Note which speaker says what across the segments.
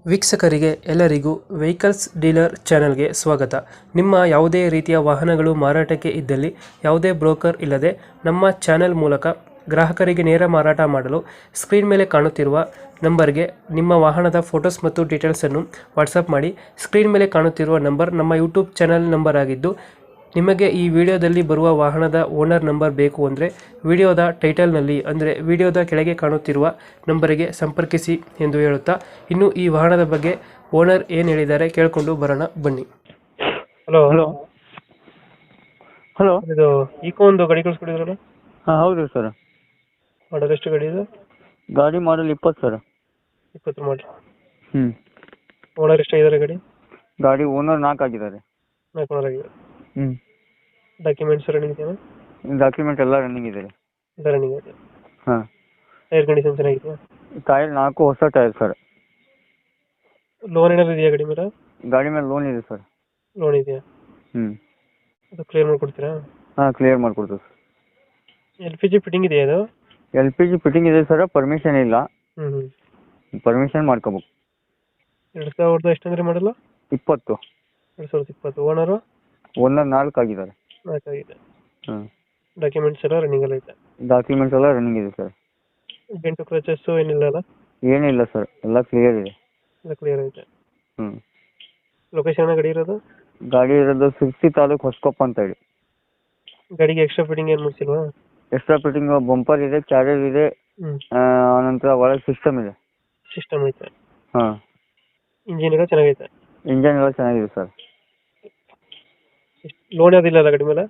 Speaker 1: ವೀಕ್ಷಕರಿಗೆ ಎಲ್ಲರಿಗೂ vehicles dealer ಚಾನೆಲ್ಗೆ ಸ್ವಾಗತ. ನಿಮ್ಮ ಯಾವುದೇ ರೀತಿಯ ವಾಹನಗಳು ಮಾರಾಟಕ್ಕೆ ಇದ್ದಲ್ಲಿ ಯಾವುದೇ ಬ್ರೋಕರ್ ಇಲ್ಲದೆ ನಮ್ಮ ಚಾನೆಲ್ ಮೂಲಕ ಗ್ರಾಹಕರಿಗೆ ನೇರ ಮಾರಾಟ ಮಾಡಲು ಸ್ಕ್ರೀನ್ ಮೇಲೆ ಕಾಣುತ್ತಿರುವ ನಂಬರ್ಗೆ ನಿಮ್ಮ ವಾಹನದ ಫೋಟೋಸ್ ಮತ್ತು ಡೀಟೇಲ್ಸನ್ನು ವಾಟ್ಸಪ್ ಮಾಡಿ. ಸ್ಕ್ರೀನ್ ಮೇಲೆ ಕಾಣುತ್ತಿರುವ ನಂಬರ್ ನಮ್ಮ ಯೂಟ್ಯೂಬ್ ಚಾನೆಲ್ ನಂಬರ್ ಆಗಿದ್ದು, ನಿಮಗೆ ಈ ವಿಡಿಯೋದಲ್ಲಿ ಬರುವ ವಾಹನದ ಓನರ್ ನಂಬರ್ ಬೇಕು ಅಂದರೆ ವಿಡಿಯೋದ ಟೈಟಲ್ನಲ್ಲಿ ಅಂದರೆ ವಿಡಿಯೋದ ಕೆಳಗೆ ಕಾಣುತ್ತಿರುವ ನಂಬರಿಗೆ ಸಂಪರ್ಕಿಸಿ ಎಂದು ಹೇಳುತ್ತಾ, ಇನ್ನು ಈ ವಾಹನದ ಬಗ್ಗೆ ಓನರ್ ಏನು ಹೇಳಿದ್ದಾರೆ ಕೇಳಿಕೊಂಡು ಬರೋಣ ಬನ್ನಿ. Hello
Speaker 2: hello hello.
Speaker 1: ಇದು ಈಕೋ ಒಂದು ಗಾಡಿ ಕಳಿಸ್ಕೊಡಿದ್ರಲ್ಲ,
Speaker 2: ಹಾಂ ಹೌದು ಸರ್.
Speaker 1: ಮಾಡಲ್ ಎಷ್ಟು ಗಾಡಿ ಇದು?
Speaker 2: ಗಾಡಿ ಮಾಡಲ್ 20 ಸರ್.
Speaker 1: 20 ಮಾಡಲ್.
Speaker 2: ಹ್ಞೂ.
Speaker 1: ಓನರ್ ಎಷ್ಟಾಗಿದ್ದಾರೆ ಗಾಡಿ?
Speaker 2: ಗಾಡಿ ಓನರ್ 4 ಆಗಿದ್ದಾರೆ.
Speaker 1: 4 ಓನರ್ ಆಗಿದೆ.
Speaker 2: ಹ್ಞೂ.
Speaker 1: ಡಾಕ್ಯುಮೆಂಟ್ಸ್ ರನ್ನಿಂಗ್ ಇದೆಯಾ?
Speaker 2: ಡಾಕ್ಯುಮೆಂಟ್ ಎಲ್ಲ ರನ್ನಿಂಗ್ ಇದೆ.
Speaker 1: ಎಲ್ಲ ರನ್ನಿಂಗ್ ಇದೆ.
Speaker 2: ಹಾಂ.
Speaker 1: ಟೈರ್ ಕಂಡೀಷನ್ ಚೆನ್ನಾಗಿದೆಯಾ?
Speaker 2: ಟೈರ್ 4 ಹೊಸ ಟೈರ್ ಸರ್.
Speaker 1: ಲೋನ್ ಏನಾದ್ರು ಇದೆಯಾ ಗಾಡಿ ಮೇಲೆ?
Speaker 2: ಗಾಡಿ ಮೇಲೆ ಲೋನ್ ಇದೆ ಸರ್.
Speaker 1: ಲೋನ್ ಇದೆಯಾ?
Speaker 2: ಹ್ಞೂ.
Speaker 1: ಅದು ಕ್ಲಿಯರ್ ಮಾಡಿಕೊಡ್ತೀರಾ?
Speaker 2: ಹಾಂ, ಕ್ಲಿಯರ್ ಮಾಡಿಕೊಡ್ತೀವಿ ಸರ್.
Speaker 1: LPG ಫಿಟ್ಟಿಂಗ್ ಇದೆಯಾ ಅದು?
Speaker 2: LPG ಫಿಟ್ಟಿಂಗ್ ಇದೆ ಸರ್, ಪರ್ಮಿಷನ್ ಇಲ್ಲ.
Speaker 1: ಹ್ಞೂ.
Speaker 2: ಪರ್ಮಿಷನ್ ಮಾಡ್ಕೋಬೇಕು.
Speaker 1: 2000 ಎಷ್ಟಂದ್ರೆ ಮಾಡಲ್ಲ?
Speaker 2: 20.
Speaker 1: 2020. ಓನರು?
Speaker 2: ಓನರ್ 4 ಆಗಿದ್ದಾರೆ.
Speaker 1: 4 ಆಗಿದೆ.
Speaker 2: ಹಾಂ.
Speaker 1: ಡಾಕ್ಯುಮೆಂಟ್ಸ್ ಎಲ್ಲ ರನ್ನಿಂಗ್ ಎಲ್ಲ ಐತೆ?
Speaker 2: ಡಾಕ್ಯುಮೆಂಟ್ಸ್ ಎಲ್ಲ ರನ್ನಿಂಗ್ ಇದೆ ಸರ್.
Speaker 1: ಡೆಂಟು ಕ್ರಚಸ್ಸು ಏನಿಲ್ಲ ಅಲ್ಲ?
Speaker 2: ಏನಿಲ್ಲ ಸರ್, ಎಲ್ಲ ಕ್ಲಿಯರ್ ಇದೆ.
Speaker 1: ಎಲ್ಲ ಕ್ಲಿಯರ್ ಐತೆ.
Speaker 2: ಹ್ಞೂ.
Speaker 1: ಲೊಕೇಶನ್ ಗಾಡಿ ಇರೋದು?
Speaker 2: ಗಾಡಿ ಇರೋದು ಸಿರ್ಸಿ ತಾಲೂಕು ಹೊಸಕೊಪ್ಪ ಅಂತ ಹೇಳಿ.
Speaker 1: ಗಾಡಿಗೆ ಎಕ್ಸ್ಟ್ರಾ ಫಿಟ್ಟಿಂಗ್ ಏನು ಮಾಡಿಸಿಲ್ವಾ?
Speaker 2: ಎಕ್ಸ್ಟ್ರಾ ಫಿಟ್ಟಿಂಗ್ ಬಂಪರ್ ಇದೆ, ಕ್ಯಾರಿಯರ್ ಇದೆ,
Speaker 1: ಹ್ಞೂ.
Speaker 2: ಆನಂತರ ಒಳಗೆ ಸಿಸ್ಟಮ್ ಇದೆ.
Speaker 1: ಸಿಸ್ಟಮ್ ಐತೆ.
Speaker 2: ಹಾಂ.
Speaker 1: ಇಂಜಿನ್ ಎಲ್ಲ ಚೆನ್ನಾಗೈತೆ?
Speaker 2: ಇಂಜನ್ ಎಲ್ಲ ಚೆನ್ನಾಗಿದೆ ಸರ್.
Speaker 1: ಲೋನ್ ಯಾವುದಿಲ್ಲ ಅಲ್ಲ ಗಾಡಿ ಮೇಲೆ?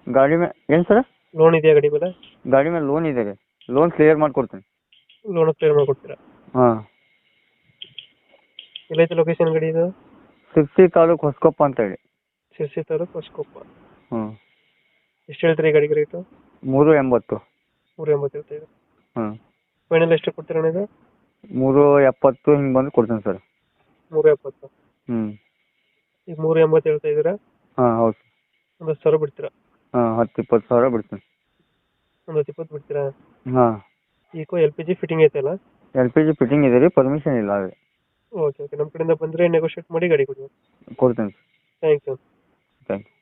Speaker 2: ಗಾಡಿ ಮೇಲೆ ಏನು ಸರ್?
Speaker 1: ಲೋನ್ ಇದೆಯಾ ಗಾಡಿ ಮೇಲೆ?
Speaker 2: ಗಾಡಿ ಮೇಲೆ ಲೋನ್ ಇದೆ. ಲೋನ್ ಕ್ಲಿಯರ್ ಮಾಡಿಕೊಡ್ತೀನಿ.
Speaker 1: ಲೋನ್ ಕ್ಲಿಯರ್ ಮಾಡಿಕೊಡ್ತೀರಾ?
Speaker 2: ಹಾಂ.
Speaker 1: ಎಲ್ಲೈತೆ ಲೊಕೇಶನ್ ಗಾಡಿ ಇದು?
Speaker 2: ಸಿರ್ಸಿ ತಾಲೂಕು ಹೊಸಕೊಪ್ಪ ಅಂತ ಹೇಳಿ.
Speaker 1: ಶಿರ್ಸಿ ತಾಲೂಕು ಹೊಸಕೊಪ್ಪ.
Speaker 2: ಹ್ಞೂ.
Speaker 1: ಎಷ್ಟು ಹೇಳ್ತೀರಿ ಗಾಡಿಗೆ ರೇಟು?
Speaker 2: 380.
Speaker 1: 380 ಹೇಳ್ತಾ ಇದೆ.
Speaker 2: ಹ್ಞೂ.
Speaker 1: ಫೈನಲ್ ಎಷ್ಟು ಕೊಡ್ತೀರಾ ಇದು?
Speaker 2: 370 ಹಿಂಗೆ ಬಂದು ಕೊಡ್ತೀನಿ ಸರ್.
Speaker 1: 370.
Speaker 2: ಹ್ಞೂ.
Speaker 1: ಈಗ 380 ಹೇಳ್ತಾ ಇದ್ದೀರಾ?
Speaker 2: ಹಾಂ ಹೌದು.
Speaker 1: ಒಂದು 10,000 ಬಿಡ್ತೀರಾ?
Speaker 2: ಹಾಂ, 10-20 ಸಾವಿರ ಬಿಡ್ತೀನಿ.
Speaker 1: ಒಂದು 20 ಬಿಡ್ತೀರಾ?
Speaker 2: ಹಾಂ.
Speaker 1: ಈಕೋ LPG ಫಿಟ್ಟಿಂಗ್ ಐತಲ್ಲ?
Speaker 2: LPG ಫಿಟ್ಟಿಂಗ್ ಇದೆ ರೀ, ಪರ್ಮಿಷನ್ ಇಲ್ಲ ಅದೇ.
Speaker 1: ಓಕೆ ಓಕೆ, ನಮ್ಮ ಕಡೆಯಿಂದ ಬಂದರೆ ನೆಗೋಷಿಯೇಟ್ ಮಾಡಿ ಗಾಡಿ ಕೊಡಿ.
Speaker 2: ಕೊಡ್ತೀನಿ.
Speaker 1: Thank you.
Speaker 2: Thank you.